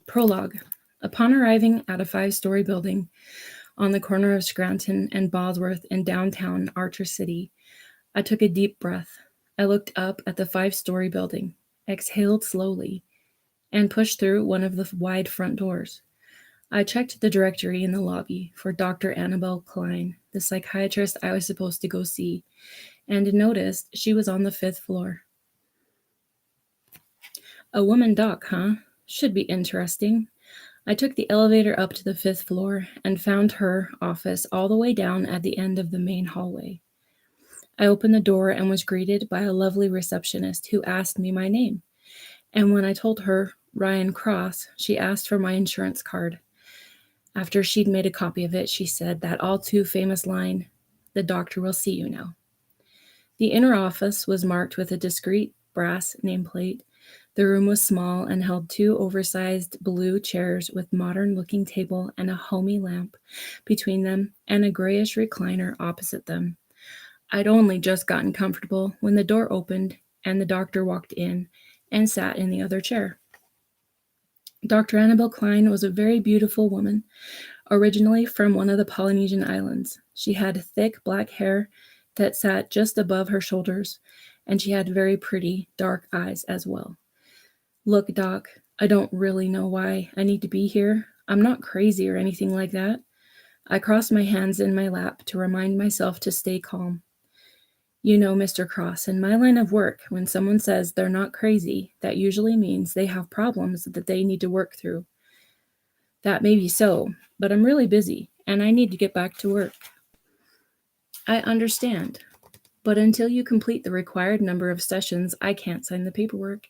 Prologue. Upon arriving at a 5-story building on the corner of Scranton and Bosworth in downtown Archer City, I took a deep breath. I looked up at the 5-story building, exhaled slowly, and pushed through one of the wide front doors. I checked the directory in the lobby for Dr. Annabelle Klein, the psychiatrist I was supposed to go see, and noticed she was on the 5th floor. A woman doc, huh? Should be interesting. I took the elevator up to the 5th floor and found her office all the way down at the end of the main hallway. I opened the door and was greeted by a lovely receptionist who asked me my name. And when I told her Ryan Cross, she asked for my insurance card. After she'd made a copy of it, she said that all too famous line, "The doctor will see you now." The inner office was marked with a discreet brass nameplate. The room was small and held 2 oversized blue chairs with modern-looking table and a homey lamp between them and a grayish recliner opposite them. I'd only just gotten comfortable when the door opened and the doctor walked in and sat in the other chair. Dr. Annabelle Klein was a very beautiful woman, originally from one of the Polynesian islands. She had thick black hair that sat just above her shoulders, and she had very pretty dark eyes as well. "Look, Doc, I don't really know why I need to be here. I'm not crazy or anything like that." I crossed my hands in my lap to remind myself to stay calm. "You know, Mr. Cross, in my line of work, when someone says they're not crazy, that usually means they have problems that they need to work through. That may be so, but I'm really busy, and I need to get back to work." "I understand, but until you complete the required number of sessions, I can't sign the paperwork,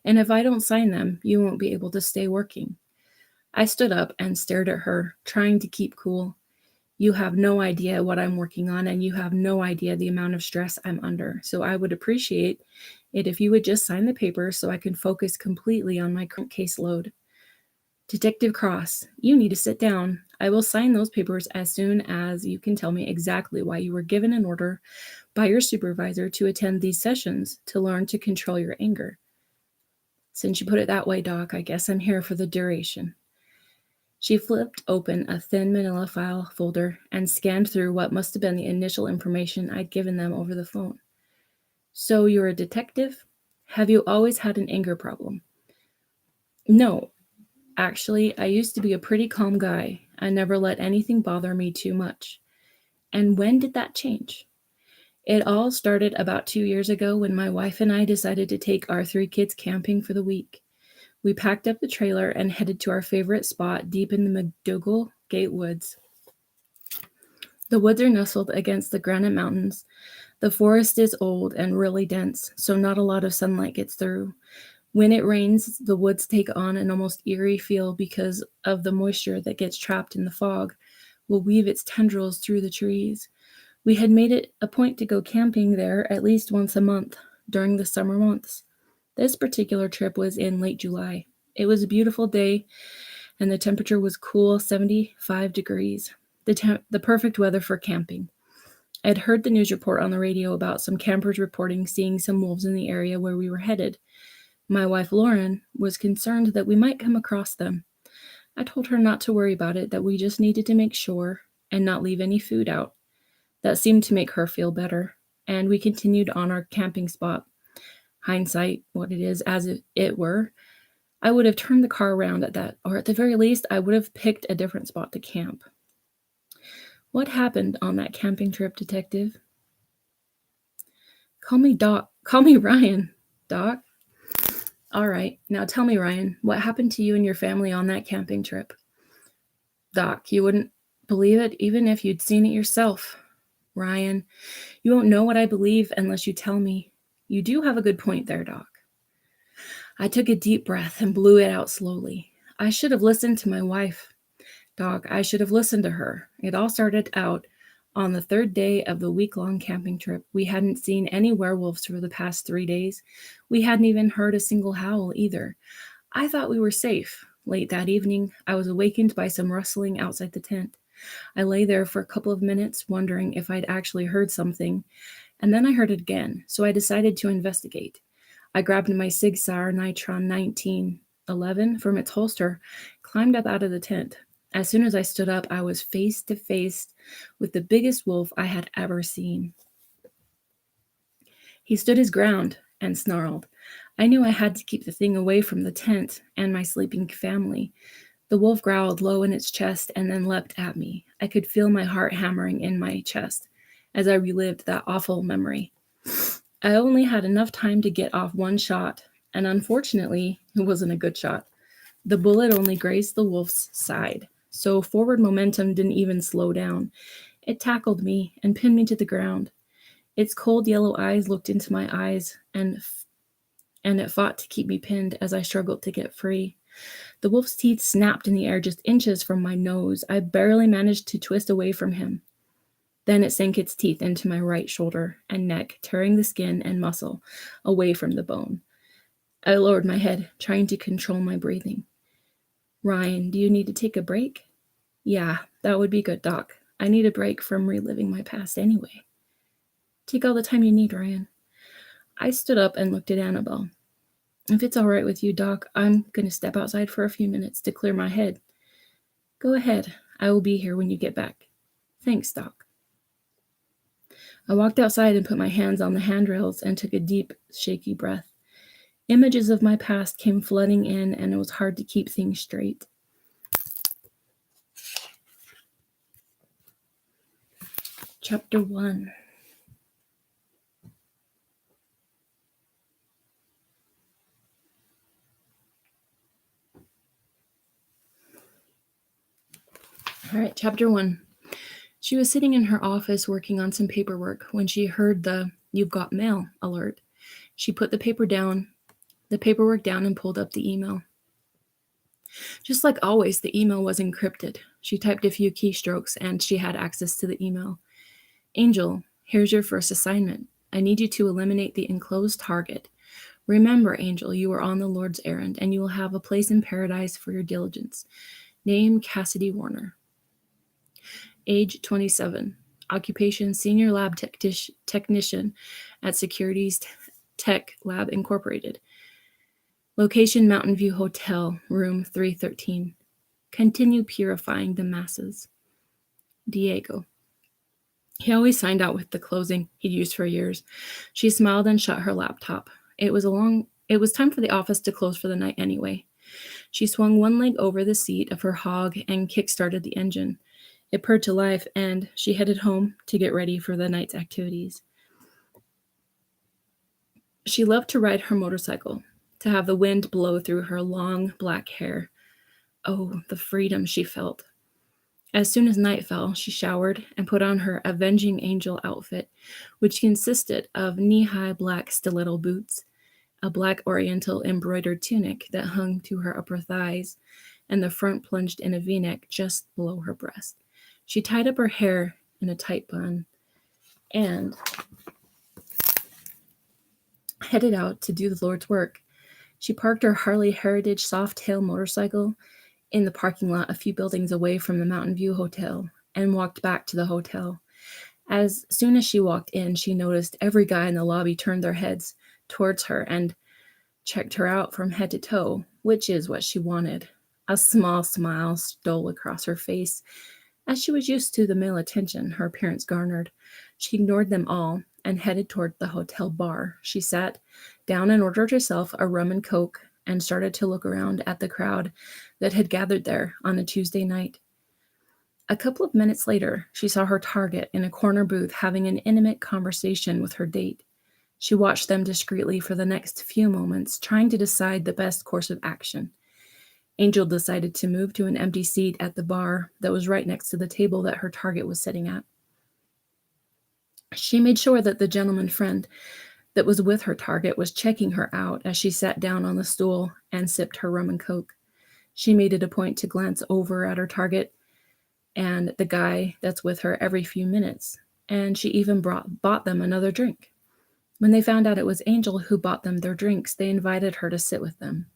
and if I don't sign them, you won't be able to stay working." I stood up and stared at her, trying to keep cool. "You have no idea what I'm working on, and you have no idea the amount of stress I'm under, so I would appreciate it if you would just sign the paper so I can focus completely on my current caseload." "Detective Cross, you need to sit down. I will sign those papers as soon as you can tell me exactly why you were given an order by your supervisor to attend these sessions to learn to control your anger." "Since you put it that way, Doc, I guess I'm here for the duration." She flipped open a thin manila file folder and scanned through what must have been the initial information I'd given them over the phone. "So you're a detective? Have you always had an anger problem?" "No. Actually, I used to be a pretty calm guy. I never let anything bother me too much." "And when did that change?" "It all started about 2 years ago when my wife and I decided to take our 3 kids camping for the week. We packed up the trailer and headed to our favorite spot deep in the McDougall Gate Woods. The woods are nestled against the Granite Mountains. The forest is old and really dense, so not a lot of sunlight gets through. When it rains, the woods take on an almost eerie feel because of the moisture that gets trapped in the fog will weave its tendrils through the trees. We had made it a point to go camping there at least once a month during the summer months. This particular trip was in late July. It was a beautiful day, and the temperature was cool 75 degrees, the perfect weather for camping. I'd heard the news report on the radio about some campers reporting seeing some wolves in the area where we were headed. My wife, Lauren, was concerned that we might come across them. I told her not to worry about it, that we just needed to make sure and not leave any food out. That seemed to make her feel better, and we continued on our camping spot. Hindsight, what it is as if it were, I would have turned the car around at that, or at the very least, I would have picked a different spot to camp. "What happened on that camping trip, Detective?" Call me Doc. Call me Ryan, Doc." "All right, now tell me, Ryan, what happened to you and your family on that camping trip?" "Doc, you wouldn't believe it even if you'd seen it yourself." "Ryan, you won't know what I believe unless you tell me." "You do have a good point there, Doc." I took a deep breath and blew it out slowly. I should have listened to my wife. Doc, I should have listened to her. It all started out on the 3rd day of the week-long camping trip. We hadn't seen any werewolves for the past 3 days. We hadn't even heard a single howl either. I thought we were safe. Late that evening, I was awakened by some rustling outside the tent. I lay there for a couple of minutes, wondering if I'd actually heard something, and then I heard it again, so I decided to investigate. I grabbed my Sig Sauer Nitron 19 11 from its holster, climbed up out of the tent. As soon as I stood up, I was face to face with the biggest wolf I had ever seen. He stood his ground and snarled. I knew I had to keep the thing away from the tent and my sleeping family. The wolf growled low in its chest and then leapt at me. I could feel my heart hammering in my chest as I relived that awful memory. I only had enough time to get off one shot, and unfortunately, it wasn't a good shot. The bullet only grazed the wolf's side, so forward momentum didn't even slow down. It tackled me and pinned me to the ground. Its cold yellow eyes looked into my eyes, and it fought to keep me pinned as I struggled to get free. The wolf's teeth snapped in the air just inches from my nose. I barely managed to twist away from him. Then it sank its teeth into my right shoulder and neck, tearing the skin and muscle away from the bone. I lowered my head, trying to control my breathing. Ryan, do you need to take a break? Yeah, that would be good, Doc. I need a break from reliving my past anyway. Take all the time you need, Ryan. I stood up and looked at Annabelle. If it's all right with you, Doc, I'm going to step outside for a few minutes to clear my head. Go ahead. I will be here when you get back. Thanks, Doc. I walked outside and put my hands on the handrails and took a deep, shaky breath. Images of my past came flooding in, and it was hard to keep things straight. Chapter 1. All right, Chapter 1. She was sitting in her office working on some paperwork when she heard the "You've got mail" alert. She put the paperwork down and pulled up the email. Just like always, the email was encrypted. She typed a few keystrokes and she had access to the email. Angel, here's your first assignment. I need you to eliminate the enclosed target. Remember, Angel, you are on the Lord's errand, and you will have a place in paradise for your diligence. Name Cassidy Warner. Age 27. Occupation Senior Lab Technician at Securities Tech Lab Incorporated. Location Mountain View Hotel, room 313. Continue purifying the masses. Diego. He always signed out with the closing he'd used for years. She smiled and shut her laptop. It was time for the office to close for the night anyway. She swung one leg over the seat of her hog and kick-started the engine. It purred to life, and she headed home to get ready for the night's activities. She loved to ride her motorcycle, to have the wind blow through her long black hair. Oh, the freedom she felt. As soon as night fell, she showered and put on her Avenging Angel outfit, which consisted of knee-high black stiletto boots, a black oriental embroidered tunic that hung to her upper thighs, and the front plunged in a V-neck just below her breast. She tied up her hair in a tight bun and headed out to do the Lord's work. She parked her Harley Heritage Softail motorcycle in the parking lot a few buildings away from the Mountain View Hotel and walked back to the hotel. As soon as she walked in, she noticed every guy in the lobby turned their heads towards her and checked her out from head to toe, which is what she wanted. A small smile stole across her face. As she was used to the male attention her appearance garnered, she ignored them all and headed toward the hotel bar. She sat down and ordered herself a rum and coke and started to look around at the crowd that had gathered there on a Tuesday night. A couple of minutes later, she saw her target in a corner booth having an intimate conversation with her date. She watched them discreetly for the next few moments, trying to decide the best course of action. Angel decided to move to an empty seat at the bar that was right next to the table that her target was sitting at. She made sure that the gentleman friend that was with her target was checking her out as she sat down on the stool and sipped her rum and coke. She made it a point to glance over at her target and the guy that's with her every few minutes, and she even bought them another drink. When they found out it was Angel who bought them their drinks, they invited her to sit with them.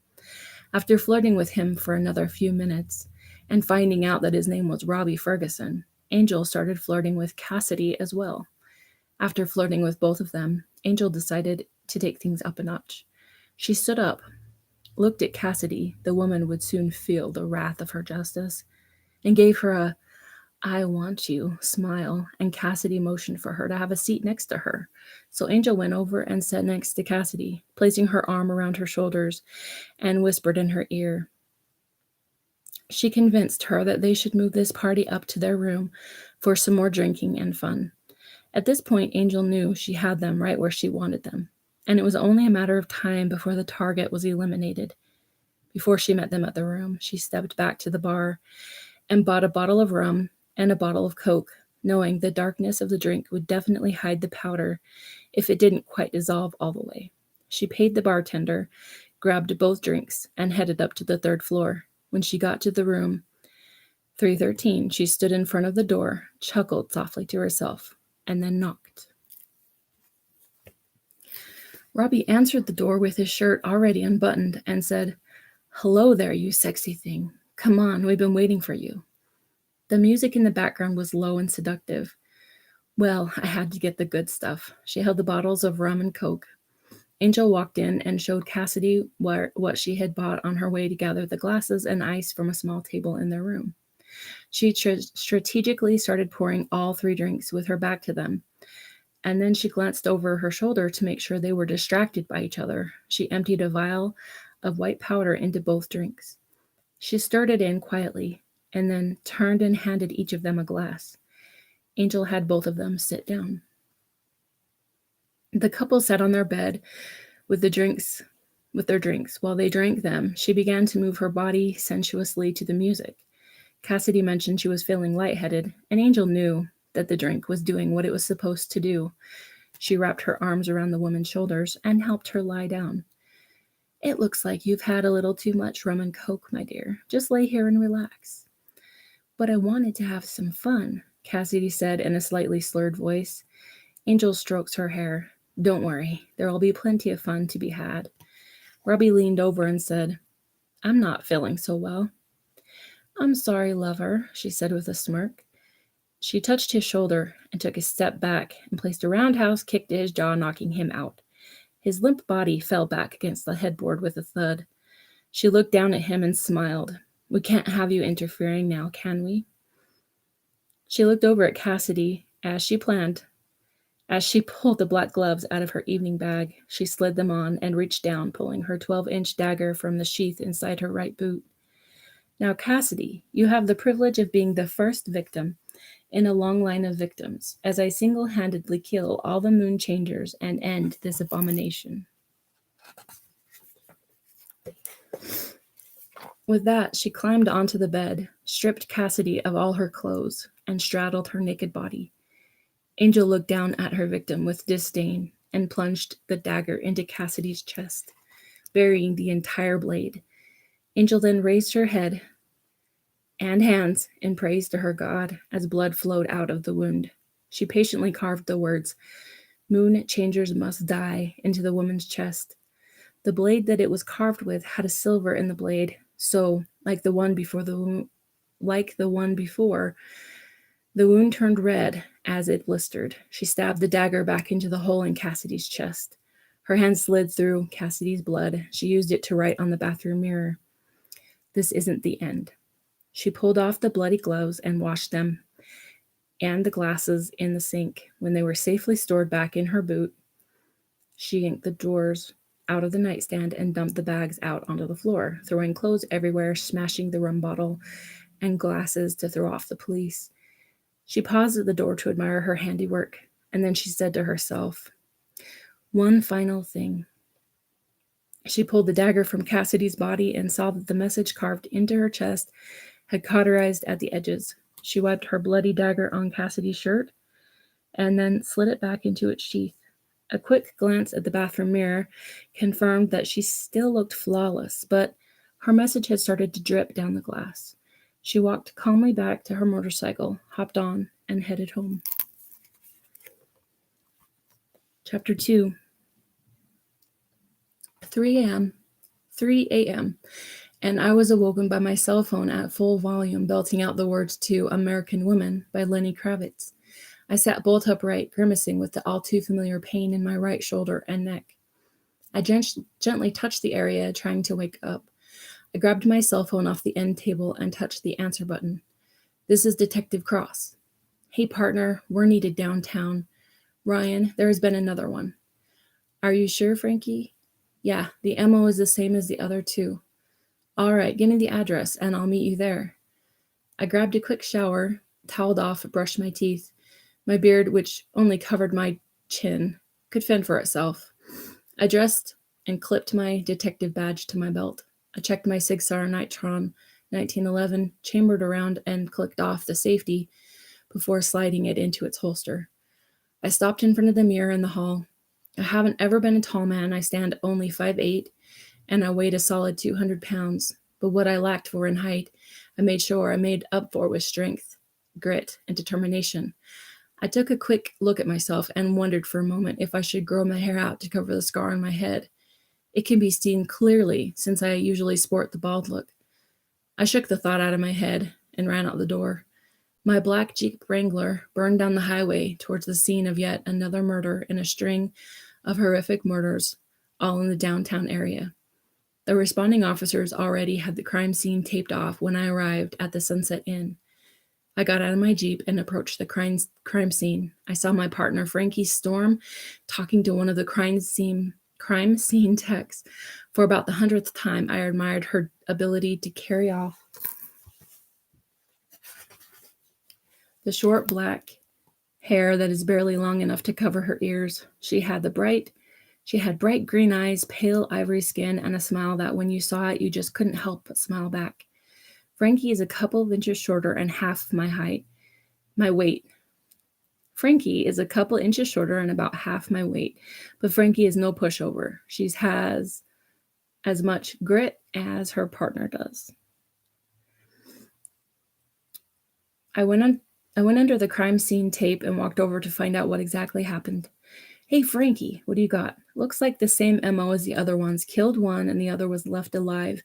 After flirting with him for another few minutes and finding out that his name was Robbie Ferguson, Angel started flirting with Cassidy as well. After flirting with both of them, Angel decided to take things up a notch. She stood up, looked at Cassidy, the woman would soon feel the wrath of her justice, and gave her a "I want you" smile, and Cassidy motioned for her to have a seat next to her. So Angel went over and sat next to Cassidy, placing her arm around her shoulders, and whispered in her ear. She convinced her that they should move this party up to their room for some more drinking and fun. At this point, Angel knew she had them right where she wanted them, and it was only a matter of time before the target was eliminated. Before she met them at the room, she stepped back to the bar and bought a bottle of rum and a bottle of Coke, knowing the darkness of the drink would definitely hide the powder if it didn't quite dissolve all the way. She paid the bartender, grabbed both drinks, and headed up to the third floor. When she got to the room 313, she stood in front of the door, chuckled softly to herself, and then knocked. Robbie answered the door with his shirt already unbuttoned and said, "Hello there, you sexy thing. Come on, we've been waiting for you." The music in the background was low and seductive. Well, I had to get the good stuff. She held the bottles of rum and Coke. Angel walked in and showed Cassidy what she had bought on her way to gather the glasses and ice from a small table in their room. She strategically started pouring all 3 drinks with her back to them, and then she glanced over her shoulder to make sure they were distracted by each other. She emptied a vial of white powder into both drinks. She stirred it in quietly, and then turned and handed each of them a glass. Angel had both of them sit down. The couple sat on their bed with their drinks. While they drank them, she began to move her body sensuously to the music. Cassidy mentioned she was feeling lightheaded, and Angel knew that the drink was doing what it was supposed to do. She wrapped her arms around the woman's shoulders and helped her lie down. "It looks like you've had a little too much rum and Coke, my dear. Just lay here and relax." "But I wanted to have some fun," Cassidy said in a slightly slurred voice. Angel strokes her hair. "Don't worry, there will be plenty of fun to be had." Robbie leaned over and said, "I'm not feeling so well." "I'm sorry, lover," she said with a smirk. She touched his shoulder and took a step back and placed a roundhouse kick to his jaw, knocking him out. His limp body fell back against the headboard with a thud. She looked down at him and smiled. "We can't have you interfering now, can we?" She looked over at Cassidy, as she planned. As she pulled the black gloves out of her evening bag, she slid them on and reached down, pulling her 12-inch dagger from the sheath inside her right boot. "Now, Cassidy, you have the privilege of being the first victim in a long line of victims, as I single-handedly kill all the moon changers and end this abomination." With that, she climbed onto the bed, stripped Cassidy of all her clothes, and straddled her naked body. Angel looked down at her victim with disdain and plunged the dagger into Cassidy's chest, burying the entire blade. Angel then raised her head and hands in praise to her god as blood flowed out of the wound. She patiently carved the words, "Moon changers must die," into the woman's chest. The blade that it was carved with had a silver in the blade, so, like the one before, the wound turned red as it blistered. She stabbed the dagger back into the hole in Cassidy's chest. Her hand slid through Cassidy's blood. She used it to write on the bathroom mirror, "This isn't the end." She pulled off the bloody gloves and washed them and the glasses in the sink. When they were safely stored back in her boot, she yanked the drawers out of the nightstand and dumped the bags out onto the floor, throwing clothes everywhere, smashing the rum bottle and glasses to throw off the police. She paused at the door to admire her handiwork, and then she said to herself, "One final thing." She pulled the dagger from Cassidy's body and saw that the message carved into her chest had cauterized at the edges. She wiped her bloody dagger on Cassidy's shirt and then slid it back into its sheath. A quick glance at the bathroom mirror confirmed that she still looked flawless, but her message had started to drip down the glass. She walked calmly back to her motorcycle, hopped on, and headed home. Chapter 2. 3 a.m., and I was awoken by my cell phone at full volume, belting out the words to "American Woman" by Lenny Kravitz. I sat bolt upright, grimacing with the all too familiar pain in my right shoulder and neck. I gently touched the area, trying to wake up. I grabbed my cell phone off the end table and touched the answer button. This is Detective Cross. Hey, partner, we're needed downtown. Ryan, there has been another one. Are you sure, Frankie? Yeah, the MO is the same as the other two. All right, give me the address and I'll meet you there. I grabbed a quick shower, toweled off, brushed my teeth. My beard, which only covered my chin, could fend for itself. I dressed and clipped my detective badge to my belt. I checked my Sig Sauer Nitron 1911, chambered around, and clicked off the safety before sliding it into its holster. I stopped in front of the mirror in the hall. I haven't ever been a tall man. I stand only 5'8", and I weighed a solid 200 pounds. But what I lacked for in height, I made sure I made up for with strength, grit, and determination. I took a quick look at myself and wondered for a moment if I should grow my hair out to cover the scar on my head. It can be seen clearly since I usually sport the bald look. I shook the thought out of my head and ran out the door. My black Jeep Wrangler burned down the highway towards the scene of yet another murder in a string of horrific murders, all in the downtown area. The responding officers already had the crime scene taped off when I arrived at the Sunset Inn. I got out of my Jeep and approached the crime scene. I saw my partner, Frankie Storm, talking to one of the crime scene techs. For about the 100th time, I admired her ability to carry off the short black hair that is barely long enough to cover her ears. She had bright green eyes, pale ivory skin, and a smile that when you saw it, you just couldn't help but smile back. Frankie is a couple of inches shorter and half my weight. Frankie is a couple inches shorter and about half my weight, but Frankie is no pushover. She has as much grit as her partner does. I went under the crime scene tape and walked over to find out what exactly happened. Hey, Frankie, what do you got? Looks like the same MO as the other ones. Killed one and the other was left alive.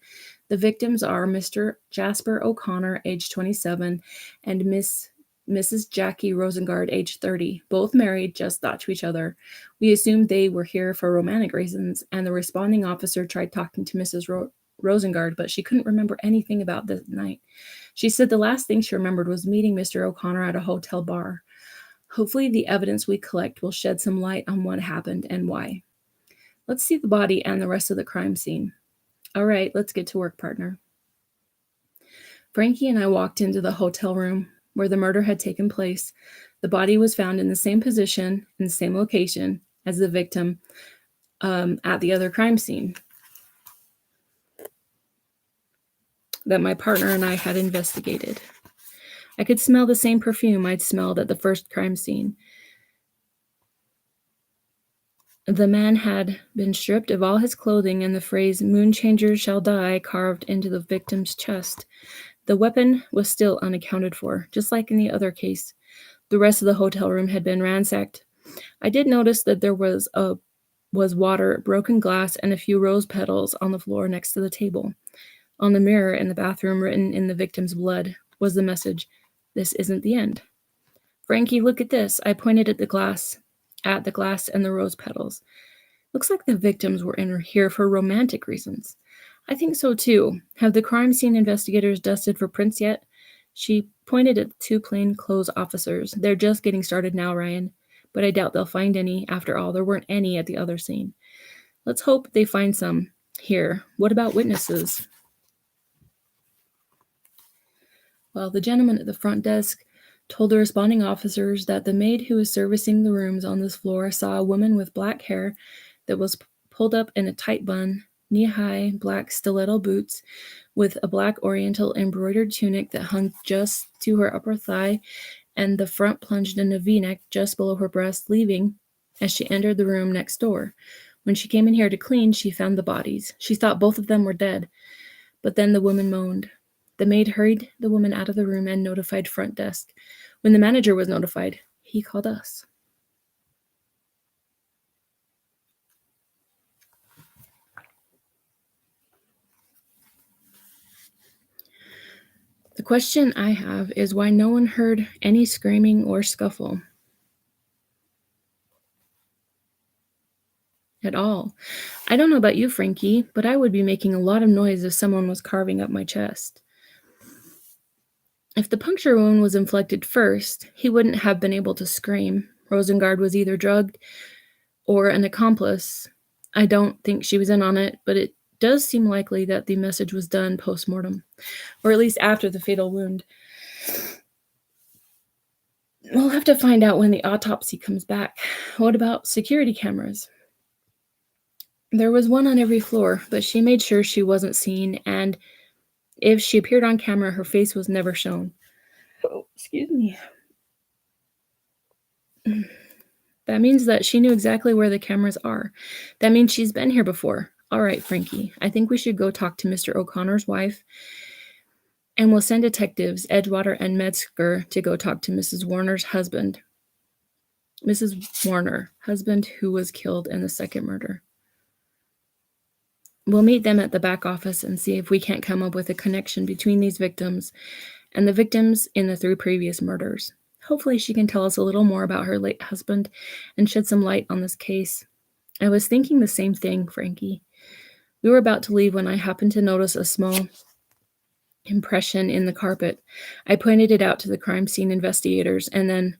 The victims are Mr. Jasper O'Connor, age 27, and Mrs. Jackie Rosengard, age 30. Both married, just thought to each other. We assumed they were here for romantic reasons, and the responding officer tried talking to Mrs. Rosengard, but she couldn't remember anything about the night. She said the last thing she remembered was meeting Mr. O'Connor at a hotel bar. Hopefully the evidence we collect will shed some light on what happened and why. Let's see the body and the rest of the crime scene. All right, let's get to work, partner. Frankie and I walked into the hotel room where the murder had taken place. The body was found in the same position, in the same location as the victim at the other crime scene that my partner and I had investigated. I could smell the same perfume I'd smelled at the first crime scene. The man had been stripped of all his clothing and the phrase, "Moon changers shall die," carved into the victim's chest. The weapon was still unaccounted for, just like in the other case. The rest of the hotel room had been ransacked. I did notice that there was water, broken glass, and a few rose petals on the floor next to the table. On the mirror in the bathroom, written in the victim's blood, was the message, "This isn't the end." Frankie, look at this. I pointed at the glass and the rose petals. Looks like the victims were in here for romantic reasons. I think so too. Have the crime scene investigators dusted for prints yet? She pointed at the two plainclothes officers. They're just getting started now, Ryan. But I doubt they'll find any. After all, there weren't any at the other scene. Let's hope they find some here. What about witnesses? Well, the gentleman at the front desk told the responding officers that the maid who was servicing the rooms on this floor saw a woman with black hair that was pulled up in a tight bun, knee-high black stiletto boots with a black oriental embroidered tunic that hung just to her upper thigh, and the front plunged in a V-neck just below her breast, leaving as she entered the room next door. When she came in here to clean, she found the bodies. She thought both of them were dead, but then the woman moaned. The maid hurried the woman out of the room and notified front desk. When the manager was notified, he called us. The question I have is why no one heard any screaming or scuffle. at all. I don't know about you, Frankie, but I would be making a lot of noise if someone was carving up my chest. If the puncture wound was inflicted first, he wouldn't have been able to scream. Rosengard was either drugged or an accomplice. I don't think she was in on it, but it does seem likely that the message was done post-mortem, or at least after the fatal wound. We'll have to find out when the autopsy comes back. What about security cameras? There was one on every floor, but she made sure she wasn't seen, and if she appeared on camera, her face was never shown. Oh, excuse me. That means that she knew exactly where the cameras are. That means she's been here before. All right, Frankie, I think we should go talk to Mr. O'Connor's wife, and we'll send detectives Edgewater and Metzger to go talk to Mrs. Warner's husband. Mrs. Warner, husband who was killed in the second murder. We'll meet them at the back office and see if we can't come up with a connection between these victims and the victims in the 3 previous murders. Hopefully she can tell us a little more about her late husband and shed some light on this case. I was thinking the same thing, Frankie. We were about to leave when I happened to notice a small impression in the carpet. I pointed it out to the crime scene investigators, and then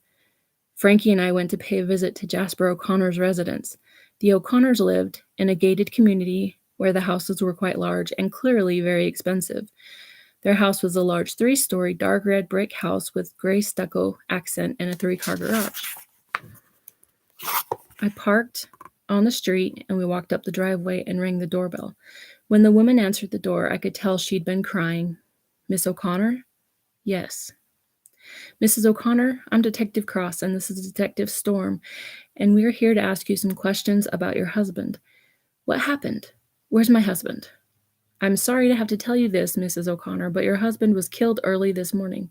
Frankie and I went to pay a visit to Jasper O'Connor's residence. The O'Connors lived in a gated community where the houses were quite large and clearly very expensive. Their house was a large 3-story dark red brick house with gray stucco accent and a 3-car garage. I parked on the street and we walked up the driveway and rang the doorbell. When the woman answered the door, I could tell she'd been crying. Miss O'Connor? Yes. Mrs. O'Connor, I'm Detective Cross and this is Detective Storm, and we're here to ask you some questions about your husband. What happened? Where's my husband? I'm sorry to have to tell you this, Mrs. O'Connor, but your husband was killed early this morning.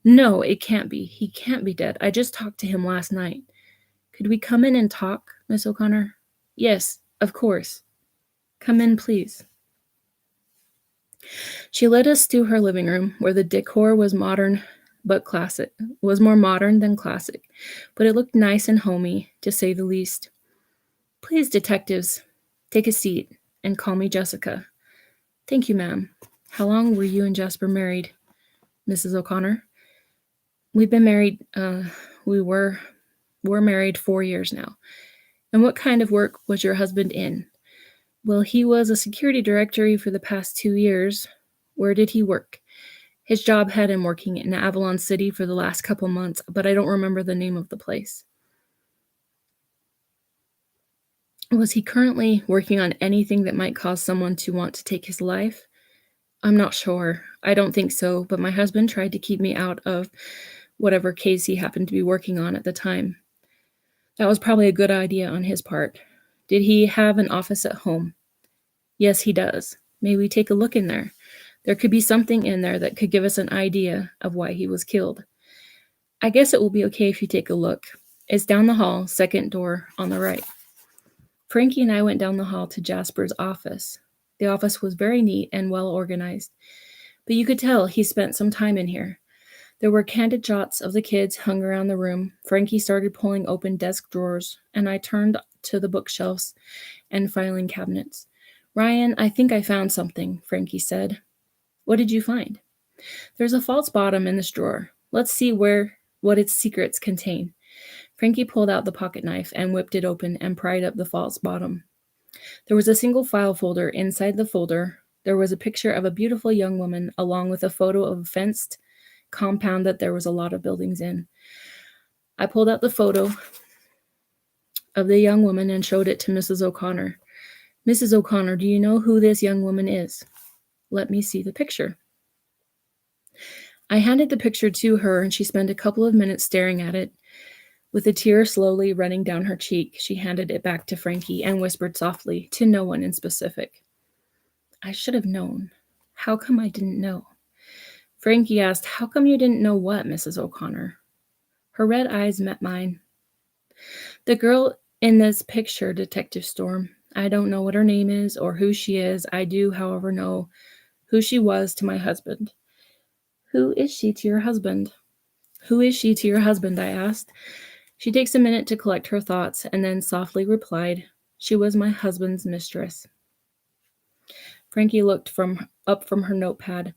No, it can't be. He can't be dead. I just talked to him last night. Could we come in and talk, Miss O'Connor? Yes, of course. Come in, please. She led us to her living room, where the decor was modern but classic. Was more modern than classic, but it looked nice and homey, to say the least. Please, detectives, take a seat and call me Jessica. Thank you, ma'am. How long were you and Jasper married, Mrs. O'Connor? We've been married, we're married 4 years now. And what kind of work was your husband in? Well, he was a security director for the past 2 years. Where did he work? His job had him working in Avalon City for the last couple months, but I don't remember the name of the place. Was he currently working on anything that might cause someone to want to take his life? I'm not sure. I don't think so, but my husband tried to keep me out of whatever case he happened to be working on at the time. That was probably a good idea on his part. Did he have an office at home? Yes, he does. May we take a look in there? There could be something in there that could give us an idea of why he was killed. I guess it will be okay if you take a look. It's down the hall, second door on the right. Frankie and I went down the hall to Jasper's office. The office was very neat and well organized, but you could tell he spent some time in here. There were candid shots of the kids hung around the room. Frankie started pulling open desk drawers, and I turned to the bookshelves and filing cabinets. Ryan, I think I found something, Frankie said. What did you find? There's a false bottom in this drawer. Let's see what its secrets contain. Frankie pulled out the pocket knife and whipped it open and pried up the false bottom. There was a single file folder. Inside the folder, there was a picture of a beautiful young woman along with a photo of a fenced compound that there was a lot of buildings in. I pulled out the photo of the young woman and showed it to Mrs. O'Connor. Mrs. O'Connor, do you know who this young woman is? Let me see the picture. I handed the picture to her, and she spent a couple of minutes staring at it. With a tear slowly running down her cheek, she handed it back to Frankie and whispered softly, to no one in specific. I should have known. How come I didn't know? Frankie asked, how come you didn't know what, Mrs. O'Connor? Her red eyes met mine. The girl in this picture, Detective Storm, I don't know what her name is or who she is. I do, however, know who she was to my husband. Who is she to your husband? Who is she to your husband, I asked. She takes a minute to collect her thoughts and then softly replied, She was my husband's mistress. Frankie looked up from her notepad.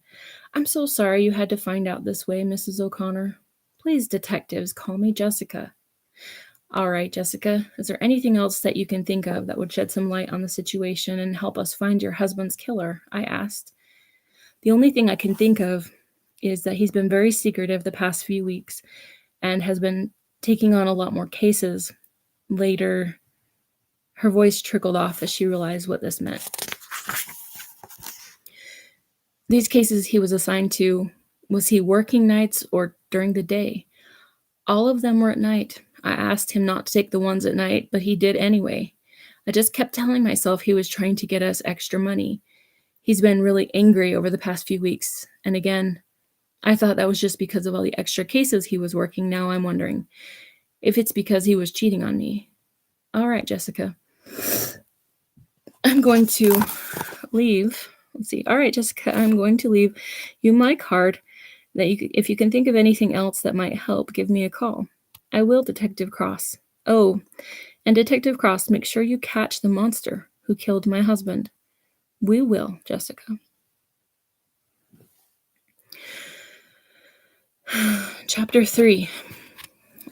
I'm so sorry you had to find out this way, Mrs. O'Connor. Please, detectives, call me Jessica. All right, Jessica, is there anything else that you can think of that would shed some light on the situation and help us find your husband's killer? I asked. The only thing I can think of is that he's been very secretive the past few weeks and has been taking on a lot more cases. Later, her voice trickled off as she realized what this meant. These cases he was assigned to, was he working nights or during the day? All of them were at night. I asked him not to take the ones at night, but he did anyway. I just kept telling myself he was trying to get us extra money. He's been really angry over the past few weeks, and again, I thought that was just because of all the extra cases he was working. Now I'm wondering if it's because he was cheating on me. All right, Jessica. I'm going to leave. Let's see. All right, Jessica, I'm going to leave you my card. If you can think of anything else that might help, give me a call. I will, Detective Cross. Oh, and Detective Cross, make sure you catch the monster who killed my husband. We will, Jessica. Chapter 3.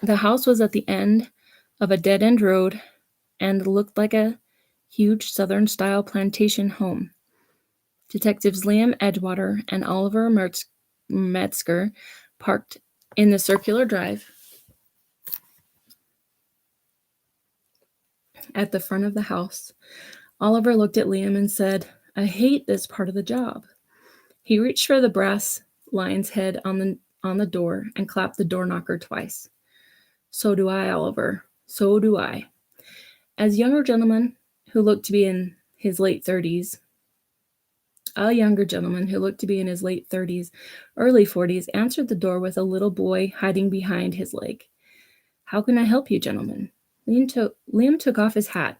The house was at the end of a dead-end road and looked like a huge Southern-style plantation home. Detectives Liam Edgewater and Oliver Metzger parked in the circular drive at the front of the house. Oliver looked at Liam and said, I hate this part of the job. He reached for the brass lion's head on the door and clapped the door knocker twice. So do I, Oliver. So do I. As a younger gentleman who looked to be in his late 30s, early 40s, answered the door with a little boy hiding behind his leg. How can I help you, gentlemen? Liam took off his hat.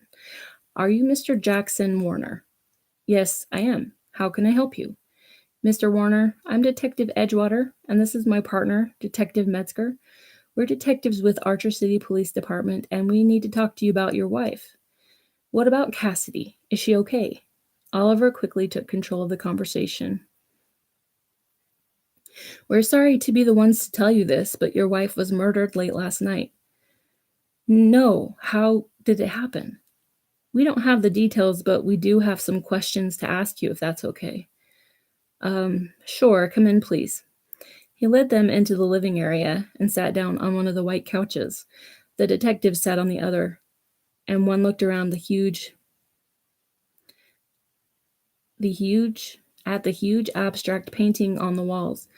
Are you Mr. Jackson Warner? Yes, I am. How can I help you? Mr. Warner, I'm Detective Edgewater, and this is my partner, Detective Metzger. We're detectives with Archer City Police Department, and we need to talk to you about your wife. What about Cassidy? Is she okay? Oliver quickly took control of the conversation. We're sorry to be the ones to tell you this, but your wife was murdered late last night. No, how did it happen? We don't have the details, but we do have some questions to ask you if that's okay. Sure, come in, please. He led them into the living area and sat down on one of the white couches. The detective sat on the other, and one looked around the huge abstract painting on the walls.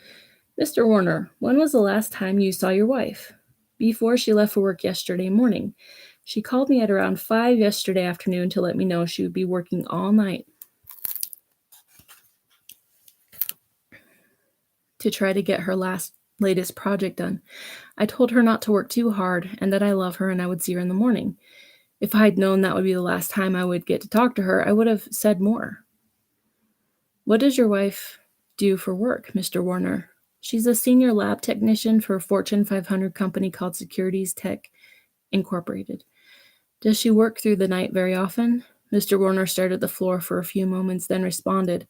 Mr. Warner, when was the last time you saw your wife? Before she left for work yesterday morning. She called me at around 5 yesterday afternoon to let me know she would be working all night to try to get her latest project done. I told her not to work too hard and that I love her and I would see her in the morning. If I'd known that would be the last time I would get to talk to her, I would have said more. What does your wife do for work, Mr. Warner? She's a senior lab technician for a Fortune 500 company called Securities Tech Incorporated. Does she work through the night very often? Mr. Warner stared at the floor for a few moments, then responded,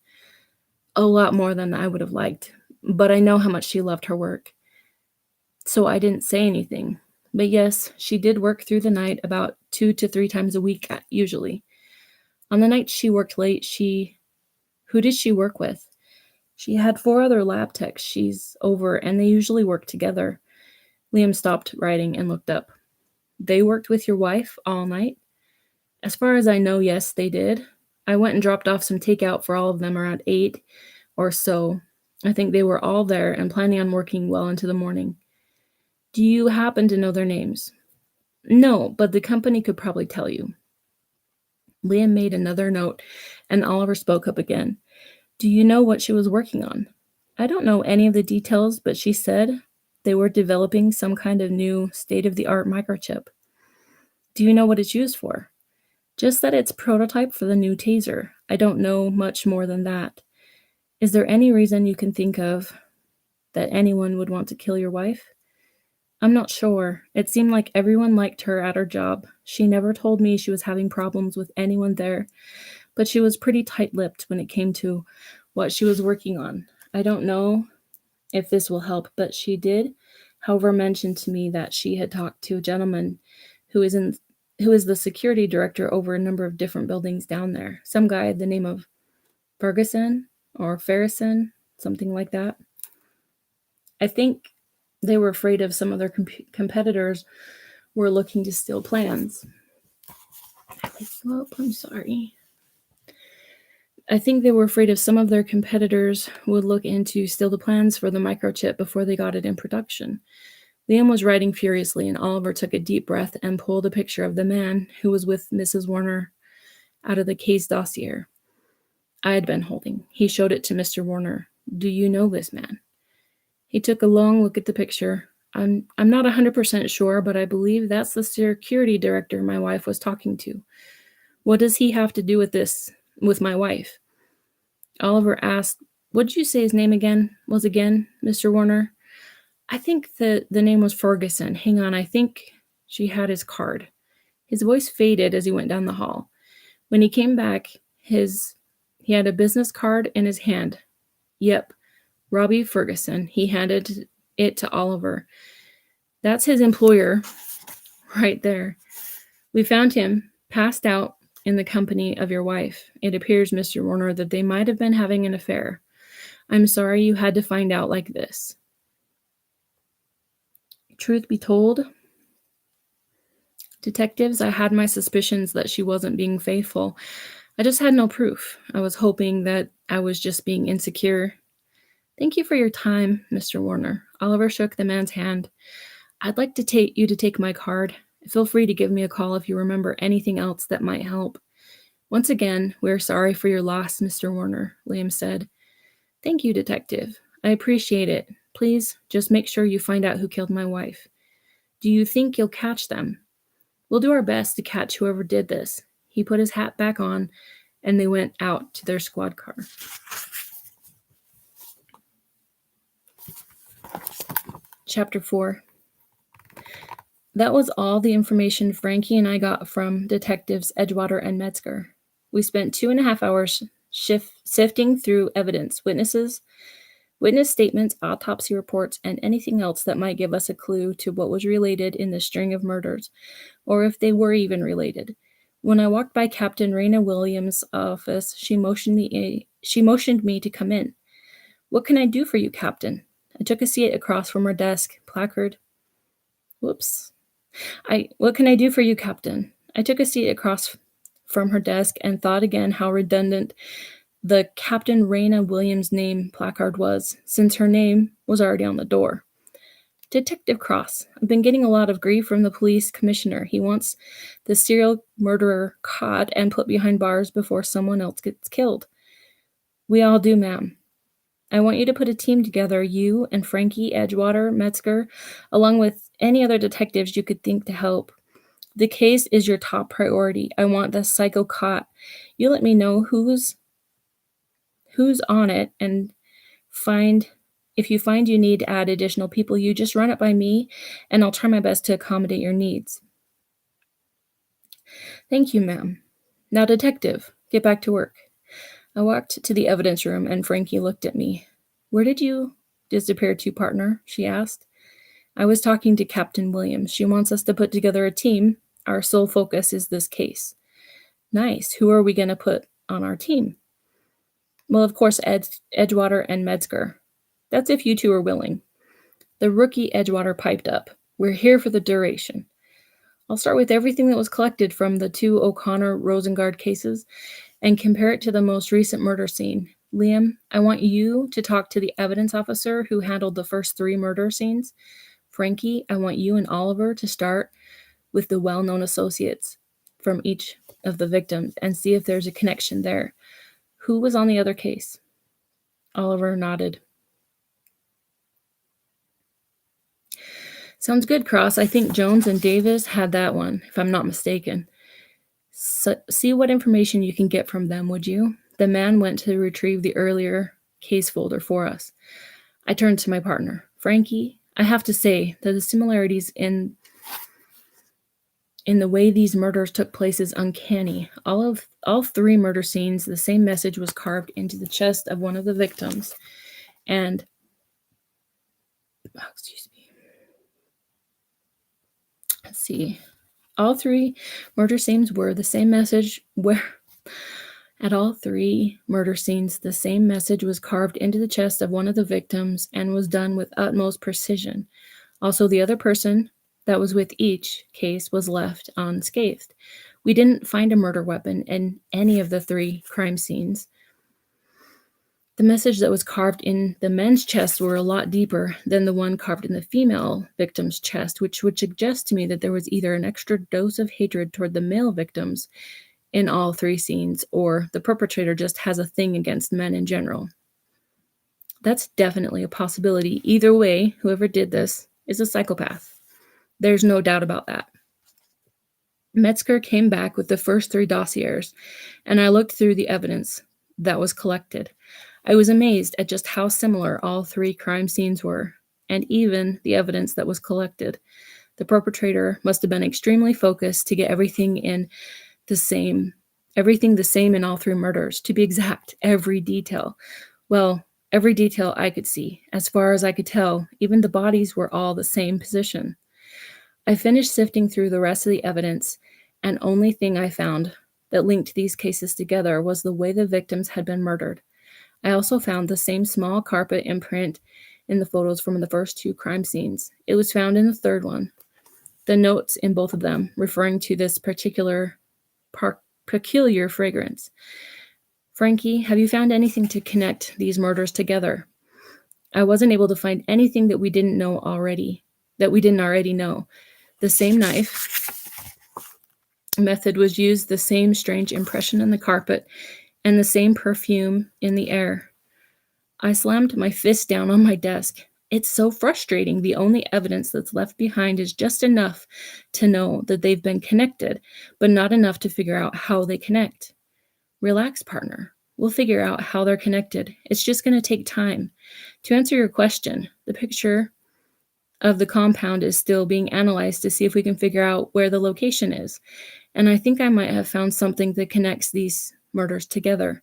a lot more than I would have liked, but I know how much she loved her work. So I didn't say anything. But yes, she did work through the night about 2 to 3 times a week, usually. On the night she worked late, who did she work with? She had 4 other lab techs she's over, and they usually work together. Liam stopped writing and looked up. They worked with your wife all night? As far as I know, yes, they did. I went and dropped off some takeout for all of them around 8 or so. I think they were all there and planning on working well into the morning. Do you happen to know their names? No, but the company could probably tell you. Liam made another note, and Oliver spoke up again. Do you know what she was working on? I don't know any of the details, but she said they were developing some kind of new state-of-the-art microchip. Do you know what it's used for? Just that it's prototype for the new taser. I don't know much more than that. Is there any reason you can think of that anyone would want to kill your wife? I'm not sure. It seemed like everyone liked her at her job. She never told me she was having problems with anyone there, but she was pretty tight-lipped when it came to what she was working on. I don't know if this will help, but she did, however, mention to me that she had talked to a gentleman who is in who is the security director over a number of different buildings down there. Some guy the name of Ferguson or Farrison, something like that. I think they were afraid of some of their competitors were looking to steal plans. I'm sorry. I think they were afraid of some of their competitors would look into steal the plans for the microchip before they got it in production. Liam was writing furiously, and Oliver took a deep breath and pulled a picture of the man who was with Mrs. Warner out of the case dossier I had been holding. He showed it to Mr. Warner. Do you know this man? He took a long look at the picture. I'm not 100% sure, but I believe that's the security director my wife was talking to. What does he have to do with this, with my wife? Oliver asked, what did you say his name was again, Mr. Warner? I think the name was Ferguson. Hang on, I think she had his card. His voice faded as he went down the hall. When he came back, he had a business card in his hand. Yep, Robbie Ferguson. He handed it to Oliver. That's his employer right there. We found him passed out in the company of your wife. It appears, Mr. Warner, that they might have been having an affair. I'm sorry you had to find out like this. Truth be told, detectives, I had my suspicions that she wasn't being faithful. I just had no proof. I was hoping that I was just being insecure. Thank you for your time, Mr. Warner. Oliver shook the man's hand. I'd like to take you to take my card. Feel free to give me a call if you remember anything else that might help. Once again, we're sorry for your loss, Mr. Warner, Liam said. Thank you, Detective. I appreciate it. Please, just make sure you find out who killed my wife. Do you think you'll catch them? We'll do our best to catch whoever did this. He put his hat back on, and they went out to their squad car. Chapter 4. That was all the information Frankie and I got from Detectives Edgewater and Metzger. We spent 2.5 hours sifting through evidence, witness statements, autopsy reports, and anything else that might give us a clue to what was related in this string of murders, or if they were even related. When I walked by Captain Raina Williams' office, she motioned me to come in. What can I do for you, Captain? I took a seat across from her desk, placard. What can I do for you, Captain? I took a seat across from her desk and thought again how redundant the Captain Raina Williams name placard was, since her name was already on the door. Detective Cross. I've been getting a lot of grief from the police commissioner. He wants the serial murderer caught and put behind bars before someone else gets killed. We all do, ma'am. I want you to put a team together, you and Frankie, Edgewater, Metzger, along with any other detectives you could think to help. The case is your top priority. I want the psycho caught. You let me know who's on it, and if you find you need to add additional people, you just run it by me, and I'll try my best to accommodate your needs. Thank you, ma'am. Now, detective, get back to work. I walked to the evidence room, and Frankie looked at me. Where did you disappear to, partner? She asked. I was talking to Captain Williams. She wants us to put together a team. Our sole focus is this case. Nice. Who are we going to put on our team? Well, of course, Edgewater and Metzger. That's if you two are willing. The rookie Edgewater piped up. We're here for the duration. I'll start with everything that was collected from the 2 O'Connor-Rosengard cases and compare it to the most recent murder scene. Liam, I want you to talk to the evidence officer who handled the first 3 murder scenes. Frankie, I want you and Oliver to start with the well-known associates from each of the victims and see if there's a connection there. Who was on the other case? Oliver nodded. Sounds good, Cross. I think Jones and Davis had that one, if I'm not mistaken. So, see what information you can get from them, would you? The man went to retrieve the earlier case folder for us. I turned to my partner. Frankie, I have to say that the similarities in in the way these murders took place is uncanny. All three murder scenes, the same message was carved into the chest of one of the victims. And excuse me. Let's see. All three murder scenes were the same message where at all three murder scenes, the same message was carved into the chest of one of the victims and was done with utmost precision. Also, the other person that was with each case was left unscathed. We didn't find a murder weapon in any of the three crime scenes. The message that was carved in the men's chest were a lot deeper than the one carved in the female victim's chest, which would suggest to me that there was either an extra dose of hatred toward the male victims in all three scenes, or the perpetrator just has a thing against men in general. That's definitely a possibility. Either way, whoever did this is a psychopath. There's no doubt about that. Metzger came back with the first three dossiers, and I looked through the evidence that was collected. I was amazed at just how similar all three crime scenes were, and even the evidence that was collected. The perpetrator must have been extremely focused to get everything the same in all three murders. To be exact, every detail. Well, every detail I could see. As far as I could tell, even the bodies were all the same position. I finished sifting through the rest of the evidence, and only thing I found that linked these cases together was the way the victims had been murdered. I also found the same small carpet imprint in the photos from the first two crime scenes. It was found in the third one. The notes in both of them referring to this peculiar fragrance. Frankie, have you found anything to connect these murders together? I wasn't able to find anything that we didn't already know. The same knife method was used, the same strange impression on the carpet, and the same perfume in the air. I slammed my fist down on my desk. It's so frustrating. The only evidence that's left behind is just enough to know that they've been connected, but not enough to figure out how they connect. Relax, partner. We'll figure out how they're connected. It's just going to take time. To answer your question, the picture of the compound is still being analyzed to see if we can figure out where the location is. And I think I might have found something that connects these murders together.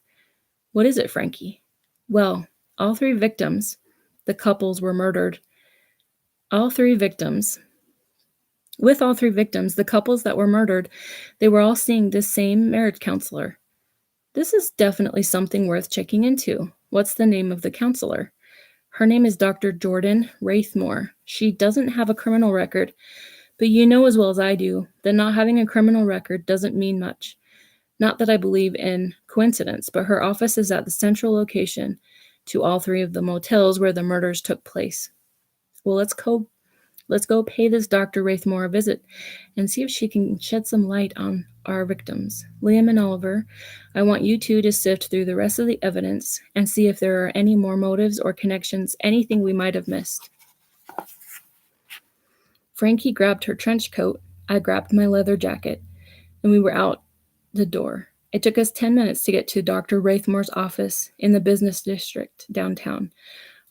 What is it, Frankie? Well, all three victims, the couples were murdered. With all three victims, the couples that were murdered, they were all seeing this same marriage counselor. This is definitely something worth checking into. What's the name of the counselor? Her name is Dr. Jordan Wraithmore. She doesn't have a criminal record, but you know as well as I do that not having a criminal record doesn't mean much. Not that I believe in coincidence, but her office is at the central location to all three of the motels where the murders took place. Well, let's go pay this Dr. Wraithmore a visit and see if she can shed some light on our victims. Liam and Oliver, I want you two to sift through the rest of the evidence and see if there are any more motives or connections, anything we might have missed. Frankie grabbed her trench coat. I grabbed my leather jacket, and we were out the door. It took us 10 minutes to get to Dr. Wraithmore's office in the business district downtown,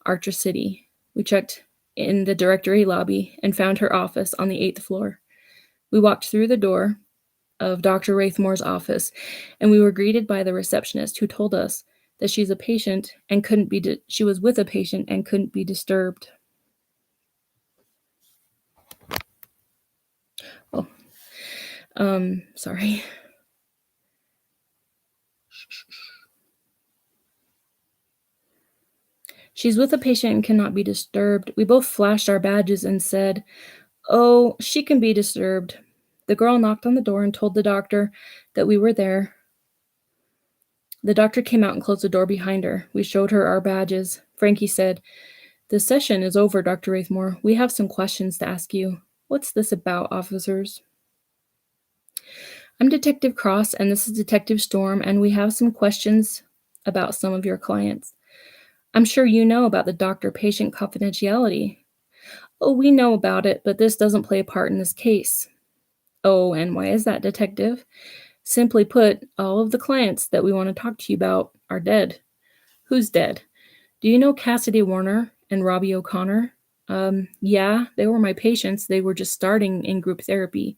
Archer City. We checked in the directory lobby and found her office on the 8th floor. We walked through the door of Dr. Wraithmore's office, and we were greeted by the receptionist who told us that she was with a patient and couldn't be disturbed. Sorry. She's with a patient and cannot be disturbed. We both flashed our badges and said, "Oh, she can be disturbed." The girl knocked on the door and told the doctor that we were there. The doctor came out and closed the door behind her. We showed her our badges. Frankie said, "The session is over, Dr. Wraithmore. We have some questions to ask you." "What's this about, officers?" "I'm Detective Cross, and this is Detective Storm, and we have some questions about some of your clients." "I'm sure you know about the doctor-patient confidentiality." "Oh, we know about it, but this doesn't play a part in this case." "Oh, and why is that, Detective?" "Simply put, all of the clients that we want to talk to you about are dead." "Who's dead?" "Do you know Cassidy Warner and Robbie O'Connor?" Yeah, they were my patients. They were just starting in group therapy."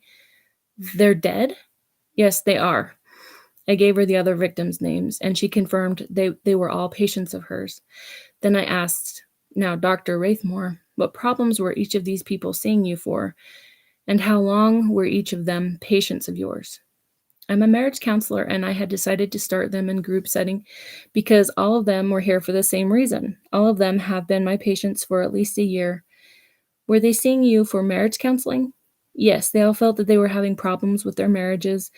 They're dead? Yes, they are. I gave her the other victims' names, and she confirmed they were all patients of hers. Then I asked, now, Dr. Wraithmore, what problems were each of these people seeing you for, and how long were each of them patients of yours? I'm a marriage counselor, and I had decided to start them in group setting because all of them were here for the same reason. All of them have been my patients for at least a year. Were they seeing you for marriage counseling? Yes, they all felt that they were having problems with their marriages.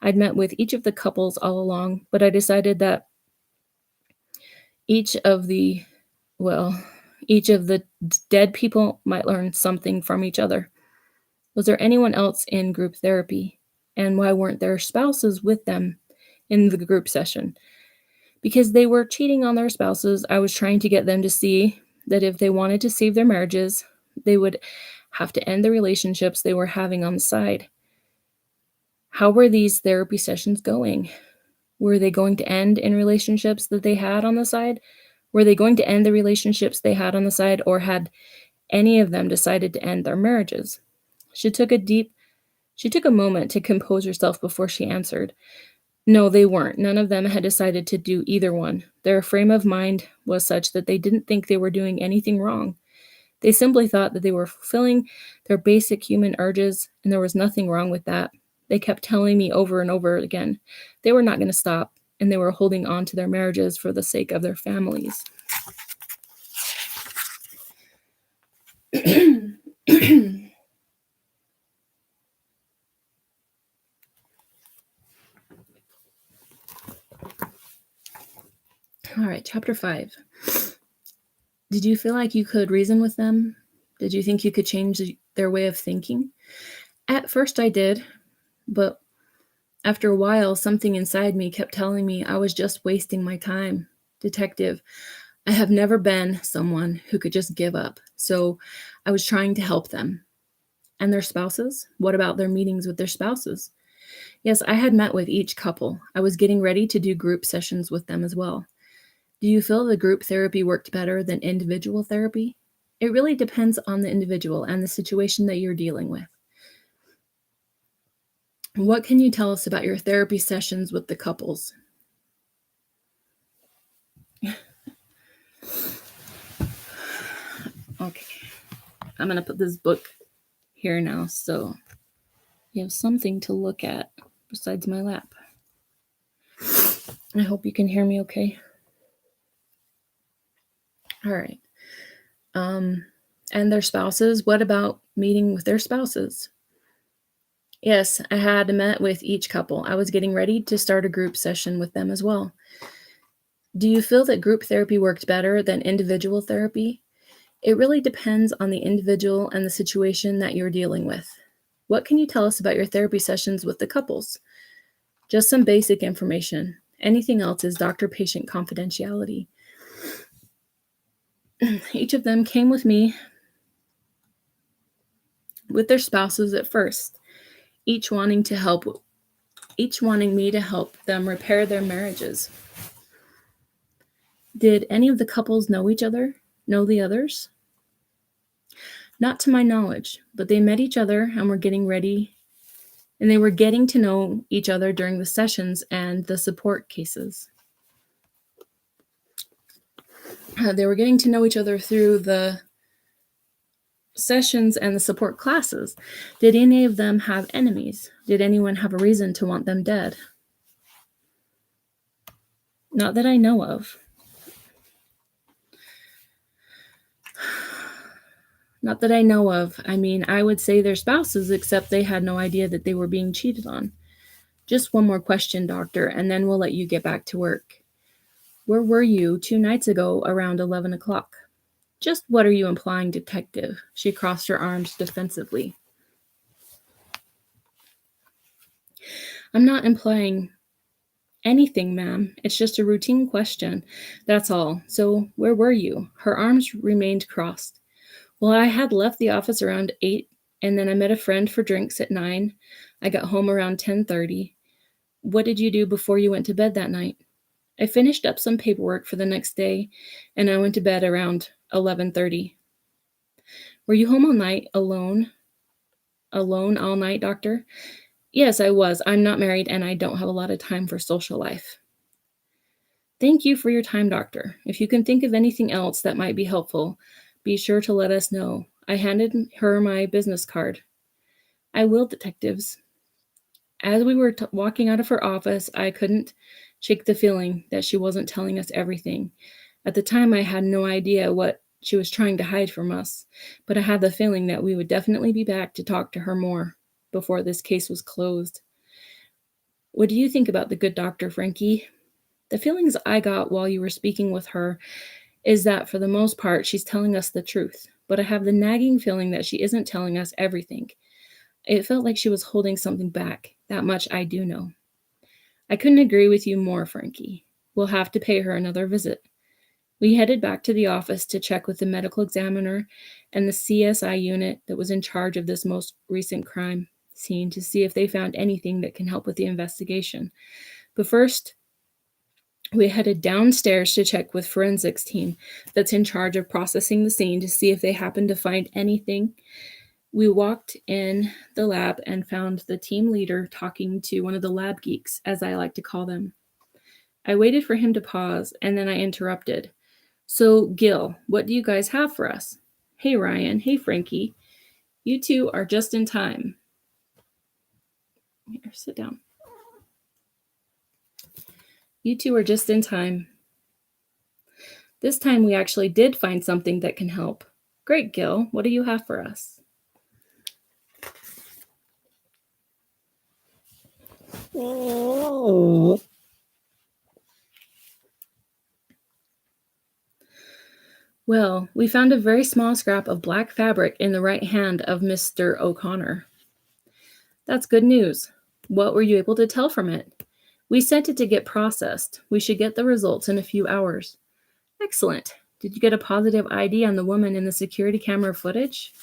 I'd met with each of the couples all along, but I decided that each of the, well, each of the dead people might learn something from each other. Was there anyone else in group therapy? And why weren't their spouses with them in the group session? Because they were cheating on their spouses. I was trying to get them to see that if they wanted to save their marriages, they would have to end the relationships they were having on the side. How were these therapy sessions going? Were they going to end in relationships that they had on the side? Were they going to end the relationships they had on the side, or had any of them decided to end their marriages? She took a moment to compose herself before she answered. No, they weren't. None of them had decided to do either one. Their frame of mind was such that they didn't think they were doing anything wrong. They simply thought that they were fulfilling their basic human urges, and there was nothing wrong with that. They kept telling me over and over again they were not going to stop, and they were holding on to their marriages for the sake of their families. All right, chapter 5. Did you feel like you could reason with them? Did you think you could change their way of thinking? At first I did, but after a while, something inside me kept telling me I was just wasting my time. Detective, I have never been someone who could just give up, so I was trying to help them. And their spouses? What about their meetings with their spouses? Yes, I had met with each couple. I was getting ready to do group sessions with them as well. Do you feel the group therapy worked better than individual therapy? It really depends on the individual and the situation that you're dealing with. What can you tell us about your therapy sessions with the couples? Okay, I'm going to put this book here now so you have something to look at besides my lap. I hope you can hear me okay. All right. And their spouses, what about meeting with their spouses? Yes, I had met with each couple. I was getting ready to start a group session with them as well. Do you feel that group therapy worked better than individual therapy? It really depends on the individual and the situation that you're dealing with. What can you tell us about your therapy sessions with the couples? Just some basic information. Anything else is doctor-patient confidentiality. Each of them came with me with their spouses at first, each wanting me to help them repair their marriages. Did any of the couples know each other? Know the others? Not to my knowledge, but they met each other and were getting ready, and they were getting to know each other during the sessions and the support cases. They were getting to know each other through the sessions and the support classes. Did any of them have enemies? Did anyone have a reason to want them dead? Not that I know of. Not that I know of. I mean, I would say their spouses, except they had no idea that they were being cheated on. Just one more question, doctor, and then we'll let you get back to work. Where were you 2 nights ago around 11 o'clock? Just what are you implying, detective? She crossed her arms defensively. I'm not implying anything, ma'am. It's just a routine question. That's all. So, where were you? Her arms remained crossed. Well, I had left the office around 8, and then I met a friend for drinks at 9. I got home around 10:30. What did you do before you went to bed that night? I finished up some paperwork for the next day, and I went to bed around 11:30. Were you home all night alone? Alone all night, doctor? Yes, I was. I'm not married and I don't have a lot of time for social life. Thank you for your time, doctor. If you can think of anything else that might be helpful, be sure to let us know. I handed her my business card. I will, detectives. As we were walking out of her office, I couldn't shake the feeling that she wasn't telling us everything. At the time, I had no idea what she was trying to hide from us, but I had the feeling that we would definitely be back to talk to her more before this case was closed. What do you think about the good doctor, Frankie? The feelings I got while you were speaking with her is that for the most part, she's telling us the truth, but I have the nagging feeling that she isn't telling us everything. It felt like she was holding something back. That much I do know. I couldn't agree with you more, Frankie. We'll have to pay her another visit. We headed back to the office to check with the medical examiner and the CSI unit that was in charge of this most recent crime scene to see if they found anything that can help with the investigation. But first, we headed downstairs to check with forensics team that's in charge of processing the scene to see if they happened to find anything. We walked in the lab and found the team leader talking to one of the lab geeks, as I like to call them. I waited for him to pause, and then I interrupted. So, Gil, what do you guys have for us? Hey, Ryan. Hey, Frankie. You two are just in time. Here, sit down. You two are just in time. This time we actually did find something that can help. Great, Gil. What do you have for us? Oh. Well, we found a very small scrap of black fabric in the right hand of Mr. O'Connor. That's good news. What were you able to tell from it? We sent it to get processed. We should get the results in a few hours. Excellent. Did you get a positive ID on the woman in the security camera footage?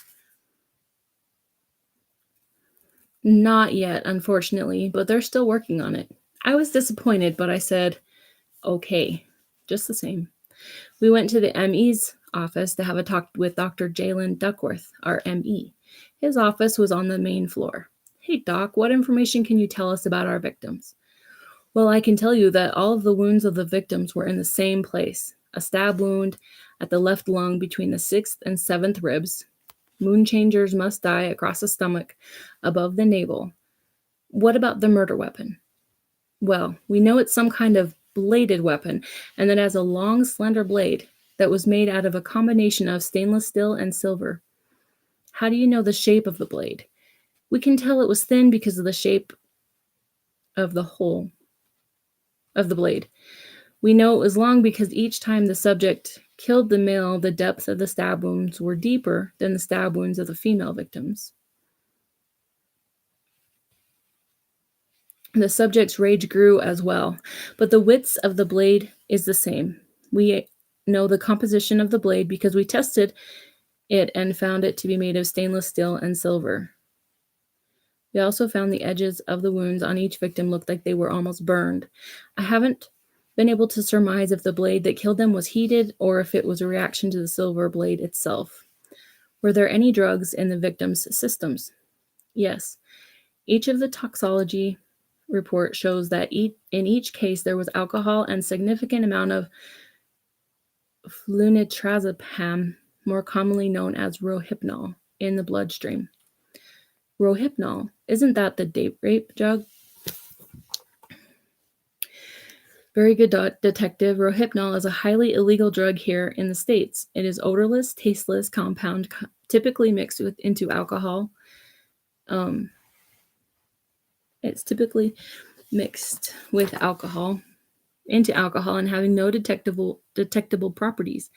Not yet, unfortunately, but they're still working on it. I was disappointed, but I said, okay, just the same. We went to the ME's office to have a talk with Dr. Jalen Duckworth, our ME. His office was on the main floor. Hey, Doc, what information can you tell us about our victims? Well, I can tell you that all of the wounds of the victims were in the same place. A stab wound at the left lung between the 6th and 7th ribs. Moon changers must die across the stomach above the navel. What about the murder weapon? Well, we know it's some kind of bladed weapon, and that has a long, slender blade that was made out of a combination of stainless steel and silver. How do you know the shape of the blade? We can tell it was thin because of the shape of the hole of the blade. We know it was long because each time the subject killed the male, the depth of the stab wounds were deeper than the stab wounds of the female victims. The subject's rage grew as well, but the width of the blade is the same. We know the composition of the blade because we tested it and found it to be made of stainless steel and silver. We also found the edges of the wounds on each victim looked like they were almost burned. I haven't been able to surmise if the blade that killed them was heated or if it was a reaction to the silver blade itself. Were there any drugs in the victims' systems? Yes. Each of the toxology report shows that in each case there was alcohol and significant amount of flunitrazepam, more commonly known as rohypnol, in the bloodstream. Rohypnol, isn't that the date rape drug? Very good, detective. Rohypnol is a highly illegal drug here in the States. It is odorless, tasteless compound, typically mixed into alcohol. It's typically mixed with alcohol, into alcohol, and having no detectable properties.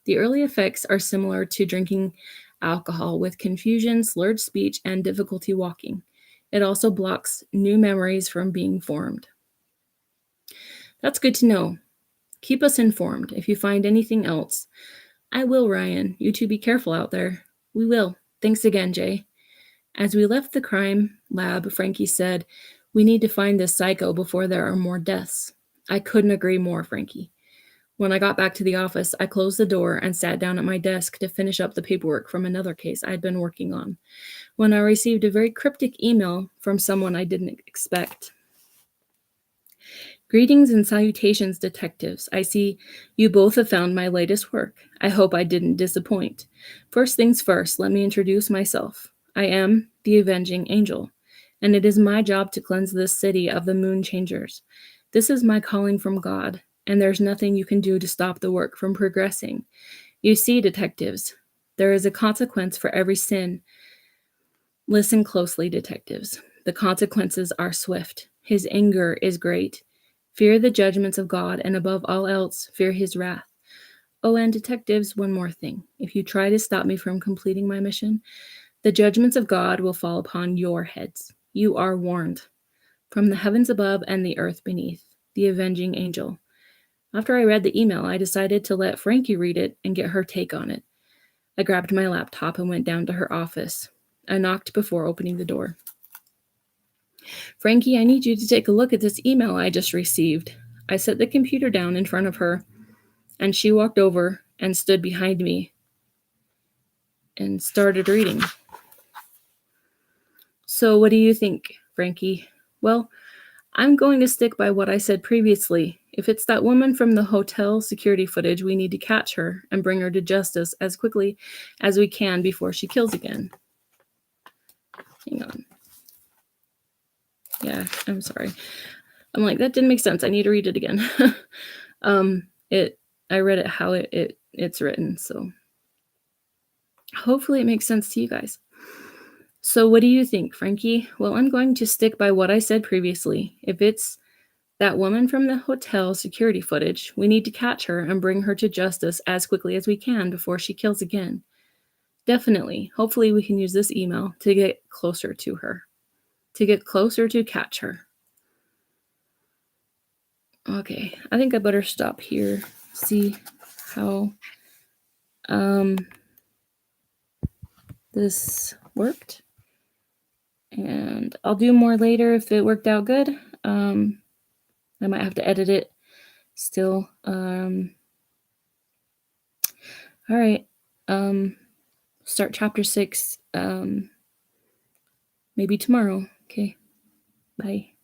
The early effects are similar to drinking alcohol, with confusion, slurred speech, and difficulty walking. It also blocks new memories from being formed. That's good to know. Keep us informed if you find anything else. I will, Ryan. You two be careful out there. We will. Thanks again, Jay. As we left the crime lab, Frankie said, "We need to find this psycho before there are more deaths." I couldn't agree more, Frankie. When I got back to the office, I closed the door and sat down at my desk to finish up the paperwork from another case I'd been working on, when I received a very cryptic email from someone I didn't expect. Greetings and salutations, detectives. I see you both have found my latest work. I hope I didn't disappoint. First things first, let me introduce myself. I am the Avenging Angel, and it is my job to cleanse this city of the Moon Changers. This is my calling from God, and there's nothing you can do to stop the work from progressing. You see, detectives, there is a consequence for every sin. Listen closely, detectives. The consequences are swift. His anger is great. Fear the judgments of God, and above all else, fear his wrath. Oh, and detectives, one more thing. If you try to stop me from completing my mission, the judgments of God will fall upon your heads. You are warned. From the heavens above and the earth beneath, the Avenging Angel. After I read the email, I decided to let Frankie read it and get her take on it. I grabbed my laptop and went down to her office. I knocked before opening the door. Frankie, I need you to take a look at this email I just received. I set the computer down in front of her, and she walked over and stood behind me and started reading. So what do you think, Frankie? Well, I'm going to stick by what I said previously. If it's that woman from the hotel security footage, we need to catch her and bring her to justice as quickly as we can before she kills again. Hang on. Yeah, I'm sorry. I'm like, that didn't make sense. I need to read it again. I read it how it's written, so hopefully it makes sense to you guys. So what do you think, Frankie? Well, I'm going to stick by what I said previously. If it's that woman from the hotel security footage, we need to catch her and bring her to justice as quickly as we can before she kills again. Definitely. Hopefully we can use this email to get closer to her, to get closer to catch her. Okay, I think I better stop here, see how this worked. And I'll do more later if it worked out good. I might have to edit it still. All right. Start chapter 6 maybe tomorrow. Okay. Bye.